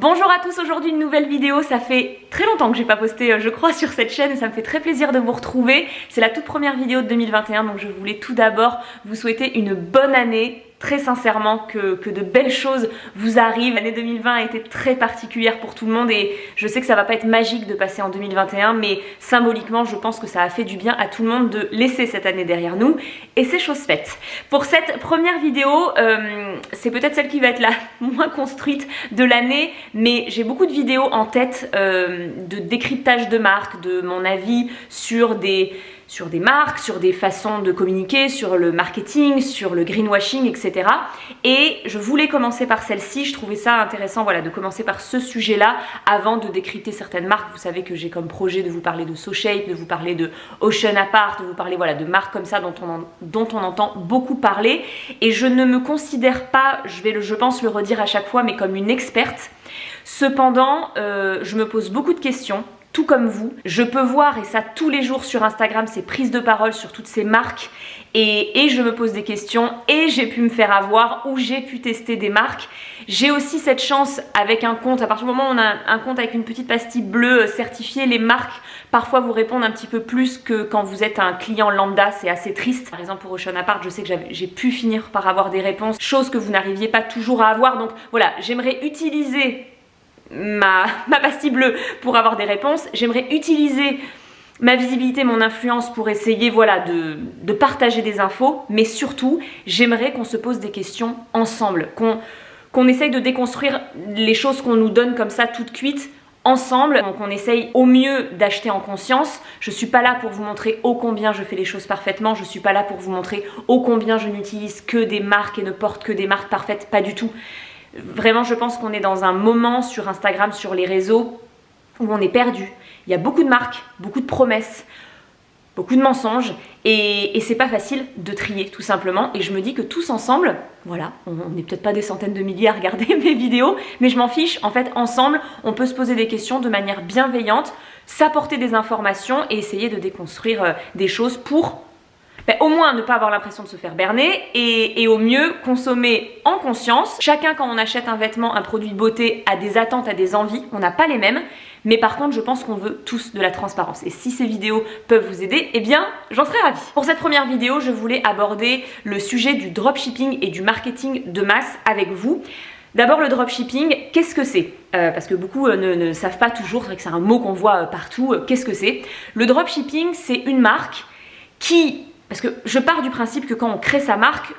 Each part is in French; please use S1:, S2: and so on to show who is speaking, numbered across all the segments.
S1: Bonjour à tous, aujourd'hui une nouvelle vidéo. Ça fait très longtemps que j'ai pas posté je crois sur cette chaîne et ça me fait très plaisir de vous retrouver. C'est la toute première vidéo de 2021, donc je voulais tout d'abord vous souhaiter une bonne année. Très sincèrement que de belles choses vous arrivent. L'année 2020 a été très particulière pour tout le monde et je sais que ça va pas être magique de passer en 2021, mais symboliquement je pense que ça a fait du bien à tout le monde de laisser cette année derrière nous et c'est chose faite. Pour cette première vidéo, c'est peut-être celle qui va être la moins construite de l'année, mais j'ai beaucoup de vidéos en tête de décryptage de marques, de mon avis sur des marques, sur des façons de communiquer, sur le marketing, sur le greenwashing, etc. Et je voulais commencer par celle-ci, je trouvais ça intéressant de commencer par ce sujet-là avant de décrypter certaines marques. Vous savez que j'ai comme projet de vous parler de SoShape, de vous parler de Ocean Apart, de vous parler de marques comme ça dont on entend beaucoup parler. Et je ne me considère pas, je pense le redire à chaque fois, mais comme une experte. Cependant, je me pose beaucoup de questions. Tout comme vous, je peux voir, et ça tous les jours sur Instagram, ces prises de parole sur toutes ces marques et je me pose des questions et j'ai pu me faire avoir ou j'ai pu tester des marques. J'ai aussi cette chance avec un compte, à partir du moment où on a un compte avec une petite pastille bleue certifiée, les marques parfois vous répondent un petit peu plus que quand vous êtes un client lambda, c'est assez triste. Par exemple pour Ocean Apart, je sais que j'ai pu finir par avoir des réponses, chose que vous n'arriviez pas toujours à avoir, donc voilà, j'aimerais utiliser ma pastille bleue pour avoir des réponses. J'aimerais utiliser ma visibilité, mon influence pour essayer de partager des infos, mais surtout j'aimerais qu'on se pose des questions ensemble, qu'on essaye de déconstruire les choses qu'on nous donne comme ça toutes cuites ensemble, donc on essaye au mieux d'acheter en conscience. Je suis pas là pour vous montrer ô combien je fais les choses parfaitement, je suis pas là pour vous montrer ô combien je n'utilise que des marques et ne porte que des marques parfaites, pas du tout. Vraiment, je pense qu'on est dans un moment sur Instagram, sur les réseaux, où on est perdu. Il y a beaucoup de marques, beaucoup de promesses, beaucoup de mensonges, et c'est pas facile de trier, tout simplement. Et je me dis que tous ensemble, voilà, on n'est peut-être pas des centaines de milliers à regarder mes vidéos, mais je m'en fiche. En fait, ensemble, on peut se poser des questions de manière bienveillante, s'apporter des informations et essayer de déconstruire des choses pour au moins ne pas avoir l'impression de se faire berner et au mieux consommer en conscience. Chacun, quand on achète un vêtement, un produit de beauté, a des attentes, a des envies, on n'a pas les mêmes, mais par contre je pense qu'on veut tous de la transparence et si ces vidéos peuvent vous aider, eh bien j'en serais ravie. Pour cette première vidéo, je voulais aborder le sujet du dropshipping et du marketing de masse avec vous. D'abord le dropshipping, qu'est-ce que c'est parce que beaucoup ne savent pas toujours, c'est vrai que c'est un mot qu'on voit partout, qu'est-ce que c'est? Le dropshipping, c'est une marque qui... Parce que je pars du principe que quand on crée sa marque,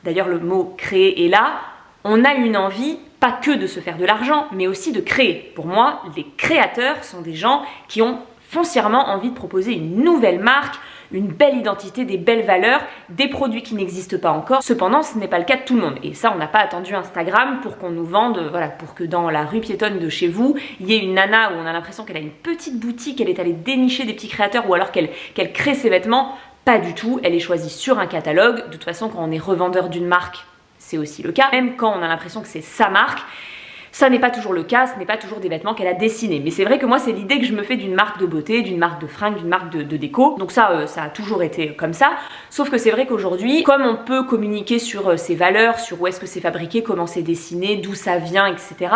S1: d'ailleurs le mot créer est là, on a une envie, pas que de se faire de l'argent, mais aussi de créer. Pour moi, les créateurs sont des gens qui ont foncièrement envie de proposer une nouvelle marque, une belle identité, des belles valeurs, des produits qui n'existent pas encore. Cependant, ce n'est pas le cas de tout le monde. Et ça, on n'a pas attendu Instagram pour qu'on nous vende, pour que dans la rue piétonne de chez vous, il y ait une nana où on a l'impression qu'elle a une petite boutique, elle est allée dénicher des petits créateurs ou alors qu'elle crée ses vêtements. Pas du tout, elle est choisie sur un catalogue. De toute façon, quand on est revendeur d'une marque, c'est aussi le cas. Même quand on a l'impression que c'est sa marque, ça n'est pas toujours le cas, ce n'est pas toujours des vêtements qu'elle a dessinés. Mais c'est vrai que moi, c'est l'idée que je me fais d'une marque de beauté, d'une marque de fringues, d'une marque de déco. Donc ça, ça a toujours été comme ça. Sauf que c'est vrai qu'aujourd'hui, comme on peut communiquer sur ses valeurs, sur où est-ce que c'est fabriqué, comment c'est dessiné, d'où ça vient, etc.,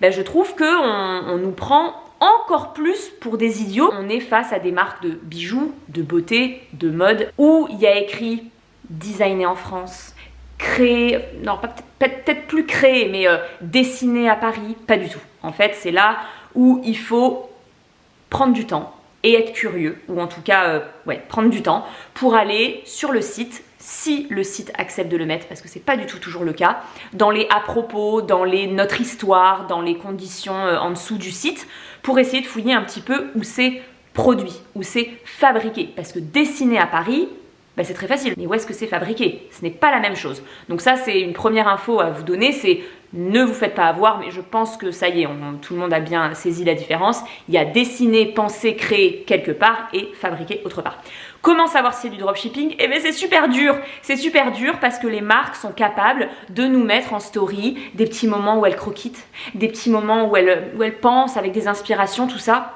S1: je trouve qu'on nous prend encore plus pour des idiots. On est face à des marques de bijoux, de beauté, de mode, où il y a écrit designé en France, créé, non peut-être plus créé, mais dessiné à Paris, pas du tout. En fait, c'est là où il faut prendre du temps et être curieux, ou en tout cas, prendre du temps pour aller sur le site, si le site accepte de le mettre, parce que c'est pas du tout toujours le cas, dans les à propos, dans les notre histoire, dans les conditions en dessous du site, pour essayer de fouiller un petit peu où c'est produit, où c'est fabriqué. Parce que dessiner à Paris, c'est très facile, mais où est-ce que c'est fabriqué? Ce n'est pas la même chose. Donc ça, c'est une première info à vous donner, c'est ne vous faites pas avoir, mais je pense que ça y est, tout le monde a bien saisi la différence. Il y a dessiné, pensé, créé quelque part et fabriqué autre part. Comment savoir si c'est du dropshipping? Eh bien c'est super dur parce que les marques sont capables de nous mettre en story des petits moments où elles croquitent, des petits moments où elles pensent avec des inspirations, tout ça.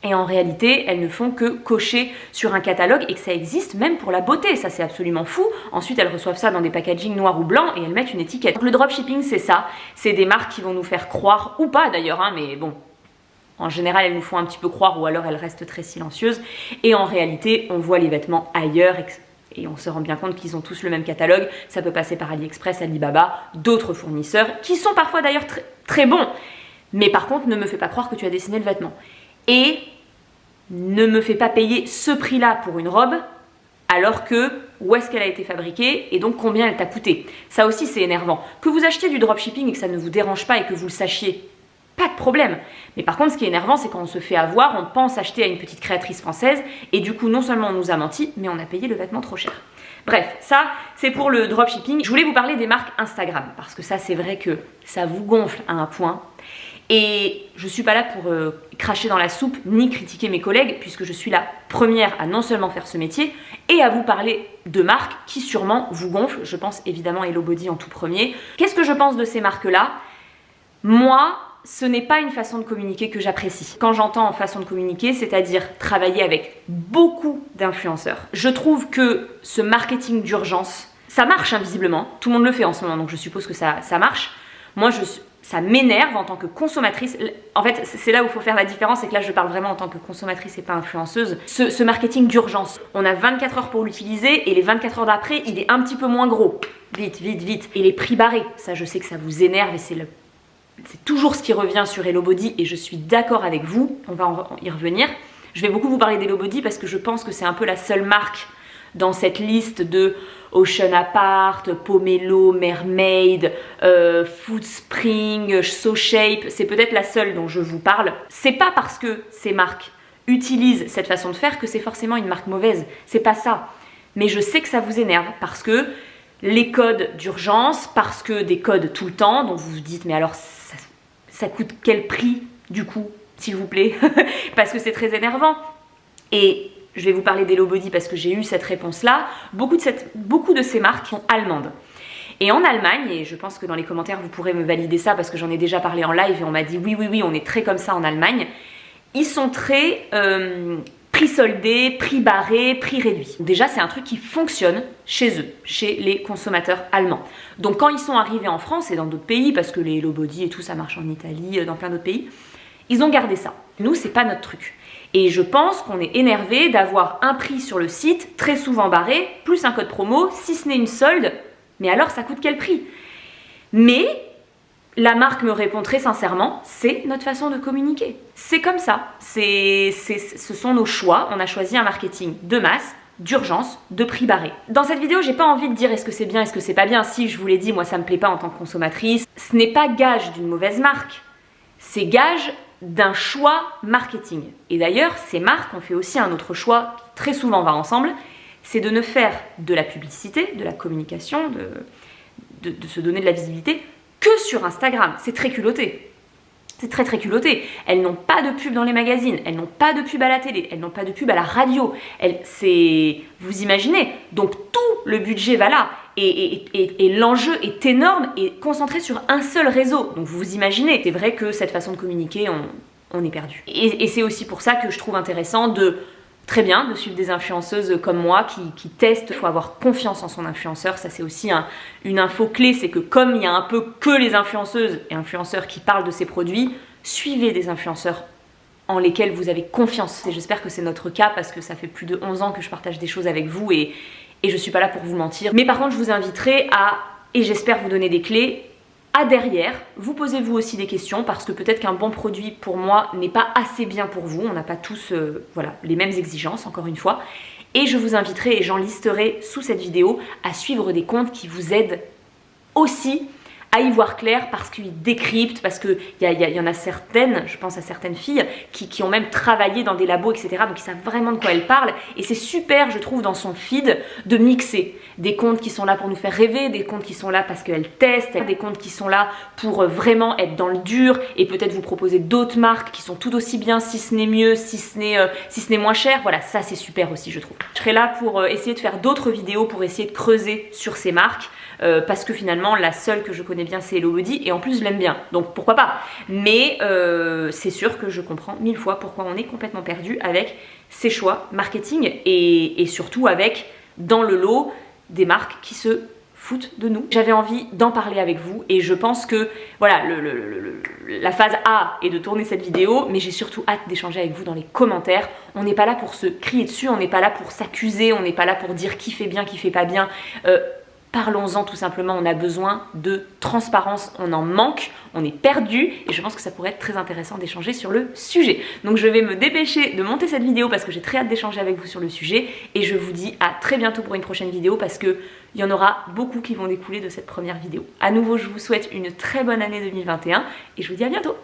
S1: Et en réalité, elles ne font que cocher sur un catalogue et que ça existe même pour la beauté. Ça, c'est absolument fou. Ensuite, elles reçoivent ça dans des packagings noirs ou blancs et elles mettent une étiquette. Donc, le dropshipping, c'est ça. C'est des marques qui vont nous faire croire, ou pas d'ailleurs, hein, mais bon, en général, elles nous font un petit peu croire ou alors elles restent très silencieuses. Et en réalité, on voit les vêtements ailleurs et on se rend bien compte qu'ils ont tous le même catalogue. Ça peut passer par AliExpress, Alibaba, d'autres fournisseurs qui sont parfois d'ailleurs très bons. Mais par contre, ne me fais pas croire que tu as dessiné le vêtement. Et ne me fais pas payer ce prix-là pour une robe alors que où est-ce qu'elle a été fabriquée et donc combien elle t'a coûté. Ça aussi, c'est énervant. Que vous achetiez du dropshipping et que ça ne vous dérange pas et que vous le sachiez, pas de problème. Mais par contre, ce qui est énervant, c'est quand on se fait avoir, on pense acheter à une petite créatrice française et du coup, non seulement on nous a menti, mais on a payé le vêtement trop cher. Bref, ça, c'est pour le dropshipping. Je voulais vous parler des marques Instagram parce que ça, c'est vrai que ça vous gonfle à un point. Et je suis pas là pour cracher dans la soupe ni critiquer mes collègues puisque je suis la première à non seulement faire ce métier et à vous parler de marques qui sûrement vous gonflent. Je pense évidemment Hello Body en tout premier. Qu'est-ce que je pense de ces marques-là? Moi, ce n'est pas une façon de communiquer que j'apprécie. Quand j'entends en façon de communiquer, c'est-à-dire travailler avec beaucoup d'influenceurs, je trouve que ce marketing d'urgence, ça marche invisiblement. Tout le monde le fait en ce moment, donc je suppose que ça marche. Moi, ça m'énerve en tant que consommatrice. En fait, c'est là où il faut faire la différence, c'est que là, je parle vraiment en tant que consommatrice et pas influenceuse. Ce marketing d'urgence, on a 24 heures pour l'utiliser et les 24 heures d'après, il est un petit peu moins gros. Vite, vite, vite. Et les prix barrés, ça, je sais que ça vous énerve et c'est toujours ce qui revient sur Hello Body et je suis d'accord avec vous. On va y revenir. Je vais beaucoup vous parler d'Hello Body parce que je pense que c'est un peu la seule marque dans cette liste de Ocean Apart, Pomelo, Mermaid, Foodspring, So Shape. C'est peut-être la seule dont je vous parle. C'est pas parce que ces marques utilisent cette façon de faire que c'est forcément une marque mauvaise. C'est pas ça. Mais je sais que ça vous énerve parce que les codes d'urgence, parce que des codes tout le temps, dont vous vous dites mais alors ça coûte quel prix du coup, s'il vous plaît? Parce que c'est très énervant. Et je vais vous parler d'Hello Body parce que j'ai eu cette réponse-là. Beaucoup de ces marques sont allemandes. Et en Allemagne, et je pense que dans les commentaires vous pourrez me valider ça parce que j'en ai déjà parlé en live et on m'a dit oui, on est très comme ça en Allemagne. Ils sont très prix soldé, prix barré, prix réduit. Déjà, c'est un truc qui fonctionne chez eux, chez les consommateurs allemands. Donc quand ils sont arrivés en France et dans d'autres pays, parce que les Hello Body et tout ça marche en Italie, dans plein d'autres pays, ils ont gardé ça. Nous, c'est pas notre truc. Et je pense qu'on est énervé d'avoir un prix sur le site, très souvent barré, plus un code promo, si ce n'est une solde. Mais alors, ça coûte quel prix? Mais la marque me répond très sincèrement, c'est notre façon de communiquer. C'est comme ça. Ce sont nos choix. On a choisi un marketing de masse, d'urgence, de prix barré. Dans cette vidéo, j'ai pas envie de dire est-ce que c'est bien, est-ce que c'est pas bien. Si, je vous l'ai dit, moi, ça me plaît pas en tant que consommatrice. Ce n'est pas gage d'une mauvaise marque. C'est gage d'un choix marketing. Et d'ailleurs, ces marques ont fait aussi un autre choix qui très souvent va ensemble, c'est de ne faire de la publicité, de la communication, de se donner de la visibilité que sur Instagram. C'est très culotté. C'est très très culotté. Elles n'ont pas de pub dans les magazines, elles n'ont pas de pub à la télé, elles n'ont pas de pub à la radio. Vous imaginez, donc tout le budget va là. Et l'enjeu est énorme et concentré sur un seul réseau. Donc vous imaginez, c'est vrai que cette façon de communiquer, on est perdu. Et c'est aussi pour ça que je trouve intéressant de suivre des influenceuses comme moi qui testent. Il faut avoir confiance en son influenceur. Ça, c'est aussi une info clé, c'est que comme il y a un peu que les influenceuses et influenceurs qui parlent de ces produits, suivez des influenceurs en lesquels vous avez confiance. Et j'espère que c'est notre cas parce que ça fait plus de 11 ans que je partage des choses avec vous et je suis pas là pour vous mentir. Mais par contre, je vous inviterai et j'espère vous donner des clés, derrière, vous posez-vous aussi des questions parce que peut-être qu'un bon produit pour moi n'est pas assez bien pour vous. On n'a pas tous les mêmes exigences, encore une fois. Et je vous inviterai, et j'en listerai sous cette vidéo, à suivre des comptes qui vous aident aussi à y voir clair parce qu'ils décryptent, parce qu'il y en a certaines, je pense à certaines filles, qui ont même travaillé dans des labos, etc. Donc ils savent vraiment de quoi elles parlent. Et c'est super, je trouve, dans son feed, de mixer des comptes qui sont là pour nous faire rêver, des comptes qui sont là parce qu'elles testent, des comptes qui sont là pour vraiment être dans le dur et peut-être vous proposer d'autres marques qui sont tout aussi bien, si ce n'est mieux, si ce n'est moins cher. Voilà, ça c'est super aussi, je trouve. Je serai là pour essayer de faire d'autres vidéos, pour essayer de creuser sur ces marques. parce que finalement la seule que je connais bien c'est Hello Body et en plus je l'aime bien, donc pourquoi pas. Mais c'est sûr que je comprends 1000 fois pourquoi on est complètement perdu avec ces choix marketing et surtout avec dans le lot des marques qui se foutent de nous. J'avais envie d'en parler avec vous et je pense que voilà, la phase A est de tourner cette vidéo, mais j'ai surtout hâte d'échanger avec vous dans les commentaires. On n'est pas là pour se crier dessus, on n'est pas là pour s'accuser, on n'est pas là pour dire qui fait bien, qui fait pas bien. Parlons-en tout simplement, on a besoin de transparence, on en manque, on est perdu et je pense que ça pourrait être très intéressant d'échanger sur le sujet. Donc je vais me dépêcher de monter cette vidéo parce que j'ai très hâte d'échanger avec vous sur le sujet et je vous dis à très bientôt pour une prochaine vidéo parce que il y en aura beaucoup qui vont découler de cette première vidéo. À nouveau, je vous souhaite une très bonne année 2021 et je vous dis à bientôt.